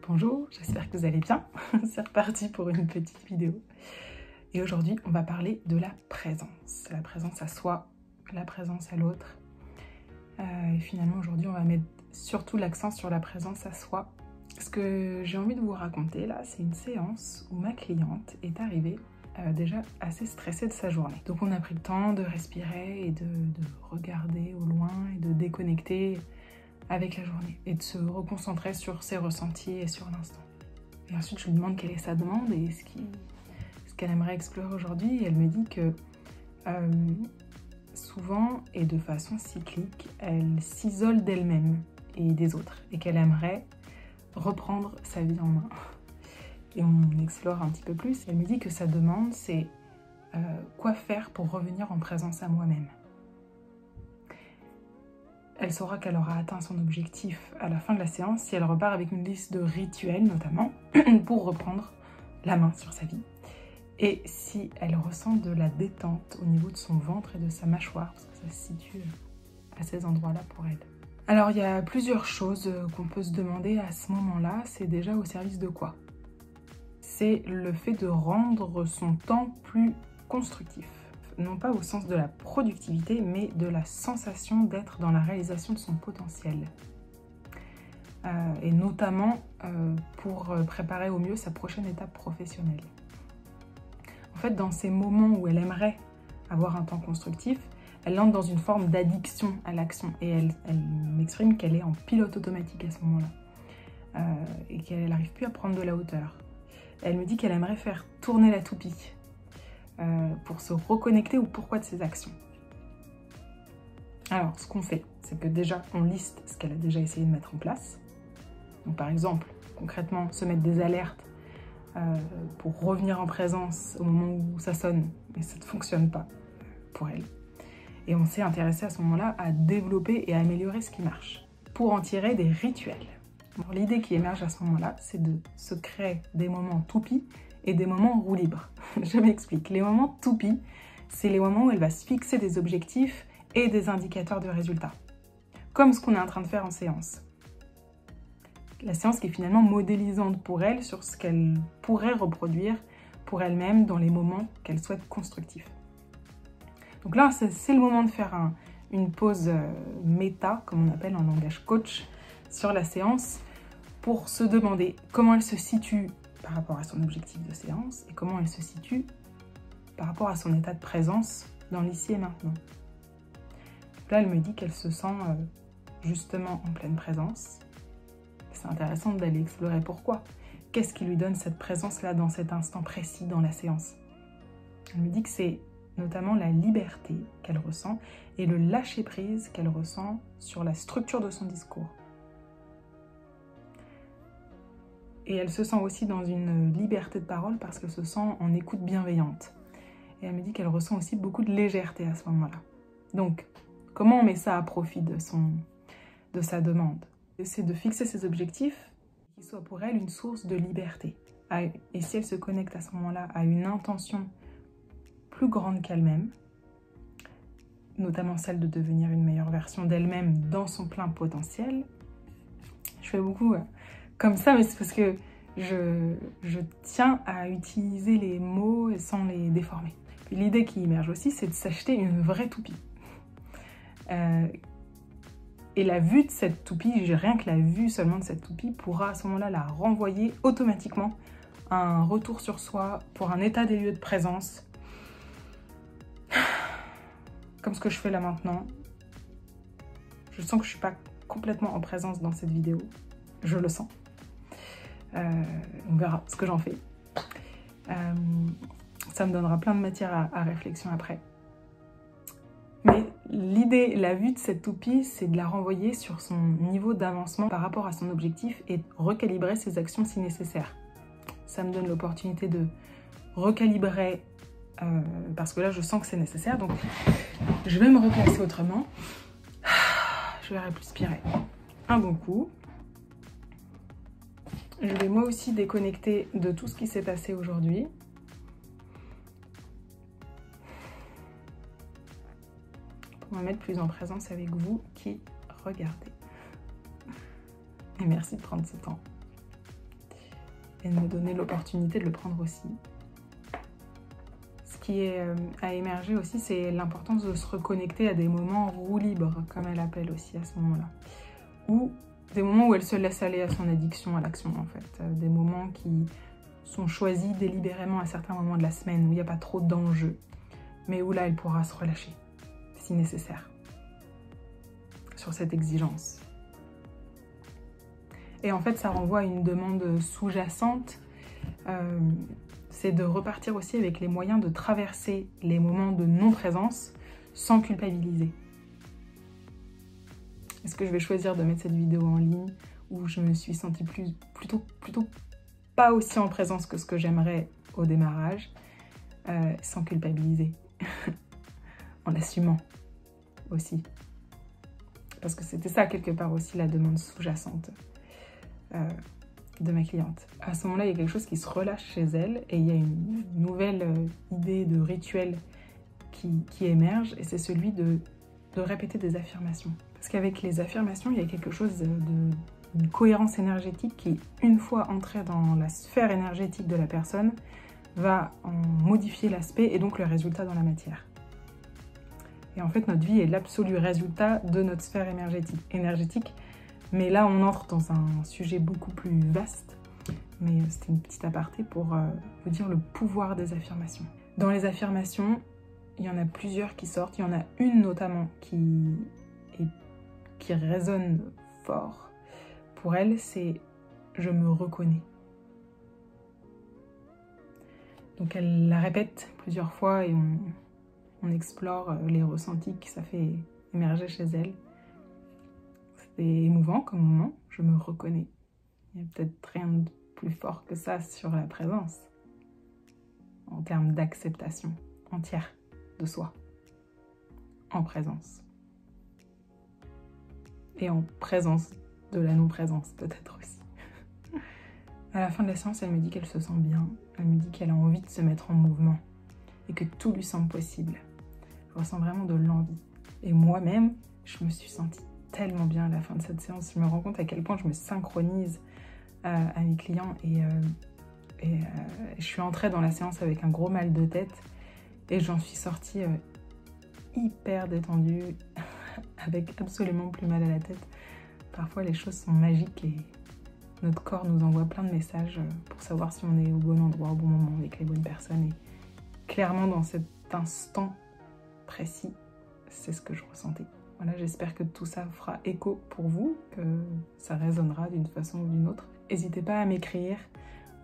Bonjour, j'espère que vous allez bien. C'est reparti pour une petite vidéo. Et aujourd'hui, on va parler de la présence. La présence à soi, la présence à l'autre. Et finalement, aujourd'hui, on va mettre surtout l'accent sur la présence à soi. Ce que j'ai envie de vous raconter là, c'est une séance où ma cliente est arrivée déjà assez stressée de sa journée. Donc on a pris le temps de respirer et de regarder au loin et de déconnecter avec la journée et de se reconcentrer sur ses ressentis et sur l'instant. Et ensuite, je lui demande quelle est sa demande et ce qu'elle aimerait explorer aujourd'hui. Et elle me dit que souvent et de façon cyclique, elle s'isole d'elle-même et des autres et qu'elle aimerait reprendre sa vie en main. Et on explore un petit peu plus. Elle me dit que sa demande, c'est quoi faire pour revenir en présence à moi-même. Elle saura qu'elle aura atteint son objectif à la fin de la séance si elle repart avec une liste de rituels, notamment, pour reprendre la main sur sa vie. Et si elle ressent de la détente au niveau de son ventre et de sa mâchoire, parce que ça se situe à ces endroits-là pour elle. Alors, il y a plusieurs choses qu'on peut se demander à ce moment-là. C'est déjà au service de quoi? C'est le fait de rendre son temps plus constructif. Non pas au sens de la productivité, mais de la sensation d'être dans la réalisation de son potentiel. Et notamment pour préparer au mieux sa prochaine étape professionnelle. En fait, dans ces moments où elle aimerait avoir un temps constructif, elle entre dans une forme d'addiction à l'action. Et elle m'exprime qu'elle est en pilote automatique à ce moment-là. Et qu'elle n'arrive plus à prendre de la hauteur. Elle me dit qu'elle aimerait faire tourner la toupie. Pour se reconnecter au pourquoi de ses actions. Alors, ce qu'on fait, c'est que déjà, on liste ce qu'elle a déjà essayé de mettre en place. Donc, par exemple, concrètement, se mettre des alertes pour revenir en présence au moment où ça sonne, mais ça ne fonctionne pas pour elle. Et on s'est intéressé à ce moment-là à développer et à améliorer ce qui marche, pour en tirer des rituels. L'idée qui émerge à ce moment-là, c'est de se créer des moments toupies et des moments roue libre. Je m'explique. Les moments toupies, c'est les moments où elle va se fixer des objectifs et des indicateurs de résultats. Comme ce qu'on est en train de faire en séance. La séance qui est finalement modélisante pour elle sur ce qu'elle pourrait reproduire pour elle-même dans les moments qu'elle souhaite constructifs. Donc là, c'est le moment de faire une pause méta, comme on appelle en langage coach, sur la séance pour se demander comment elle se situe par rapport à son objectif de séance et comment elle se situe par rapport à son état de présence dans l'ici et maintenant. Là, elle me dit qu'elle se sent justement en pleine présence. C'est intéressant d'aller explorer pourquoi. Qu'est-ce qui lui donne cette présence-là dans cet instant précis dans la séance? Elle me dit que c'est notamment la liberté qu'elle ressent et le lâcher-prise qu'elle ressent sur la structure de son discours. Et elle se sent aussi dans une liberté de parole parce qu'elle se sent en écoute bienveillante. Et elle me dit qu'elle ressent aussi beaucoup de légèreté à ce moment-là. Donc, comment on met ça à profit de sa demande? C'est de fixer ses objectifs qui soient pour elle une source de liberté. Et si elle se connecte à ce moment-là à une intention plus grande qu'elle-même, notamment celle de devenir une meilleure version d'elle-même dans son plein potentiel, je fais beaucoup comme ça, mais c'est parce que je tiens à utiliser les mots sans les déformer. L'idée qui émerge aussi, c'est de s'acheter une vraie toupie. Et la vue de cette toupie, rien que la vue seulement de cette toupie, pourra à ce moment-là la renvoyer automatiquement à un retour sur soi pour un état des lieux de présence. Comme ce que je fais là maintenant. Je sens que je ne suis pas complètement en présence dans cette vidéo. Je le sens. On verra ce que j'en fais. Ça me donnera plein de matière à réflexion après. Mais l'idée, la vue de cette toupie, c'est de la renvoyer sur son niveau d'avancement par rapport à son objectif et recalibrer ses actions si nécessaire. Ça me donne l'opportunité de recalibrer parce que là, je sens que c'est nécessaire. Donc, je vais me replacer autrement. Je vais respirer un bon coup. Je vais moi aussi déconnecter de tout ce qui s'est passé aujourd'hui. Pour me mettre plus en présence avec vous qui regardez. Et merci de prendre ce temps. et de me donner l'opportunité de le prendre aussi. Ce qui est à émerger aussi, c'est l'importance de se reconnecter à des moments roue libre, comme elle appelle aussi à ce moment-là. Ou des moments où elle se laisse aller à son addiction, à l'action en fait. Des moments qui sont choisis délibérément à certains moments de la semaine, où il n'y a pas trop d'enjeux, mais où là elle pourra se relâcher, si nécessaire, sur cette exigence. Et en fait, ça renvoie à une demande sous-jacente, c'est de repartir aussi avec les moyens de traverser les moments de non-présence sans culpabiliser. Est-ce que je vais choisir de mettre cette vidéo en ligne où je me suis sentie plutôt pas aussi en présence que ce que j'aimerais au démarrage, sans culpabiliser, en l'assumant aussi. Parce que c'était ça quelque part aussi la demande sous-jacente de ma cliente. À ce moment-là, il y a quelque chose qui se relâche chez elle et il y a une nouvelle idée de rituel qui émerge, et c'est celui de répéter des affirmations. Parce qu'avec les affirmations, il y a quelque chose d'une cohérence énergétique qui, une fois entrée dans la sphère énergétique de la personne, va en modifier l'aspect et donc le résultat dans la matière. Et en fait, notre vie est l'absolu résultat de notre sphère énergétique. Mais là, on entre dans un sujet beaucoup plus vaste. Mais c'était une petite aparté pour vous dire le pouvoir des affirmations. Dans les affirmations, il y en a plusieurs qui sortent. Il y en a une notamment qui résonne fort. Pour elle, c'est « je me reconnais ». Donc elle la répète plusieurs fois et on explore les ressentis que ça fait émerger chez elle. C'est émouvant comme moment, je me reconnais. Il n'y a peut-être rien de plus fort que ça sur la présence, en termes d'acceptation entière de soi, en présence. Et en présence de la non-présence peut-être aussi. À la fin de la séance, elle me dit qu'elle se sent bien, elle me dit qu'elle a envie de se mettre en mouvement et que tout lui semble possible. Je ressens vraiment de l'envie. Et moi-même, je me suis sentie tellement bien à la fin de cette séance. Je me rends compte à quel point je me synchronise à mes clients et je suis entrée dans la séance avec un gros mal de tête et j'en suis sortie hyper détendue, avec absolument plus mal à la tête. Parfois, les choses sont magiques et notre corps nous envoie plein de messages pour savoir si on est au bon endroit, au bon moment, avec les bonnes personnes. Et clairement, dans cet instant précis, c'est ce que je ressentais. Voilà, j'espère que tout ça fera écho pour vous, que ça résonnera d'une façon ou d'une autre. N'hésitez pas à m'écrire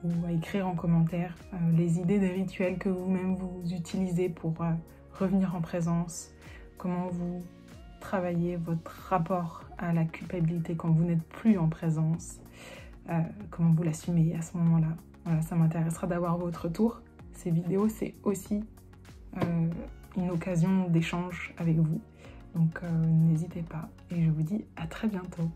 ou à écrire en commentaire les idées des rituels que vous-même vous utilisez pour revenir en présence, comment vous travaillez votre rapport à la culpabilité quand vous n'êtes plus en présence, comment vous l'assumez à ce moment-là. Voilà, ça m'intéressera d'avoir votre retour. Ces vidéos, c'est aussi une occasion d'échange avec vous. Donc n'hésitez pas et je vous dis à très bientôt.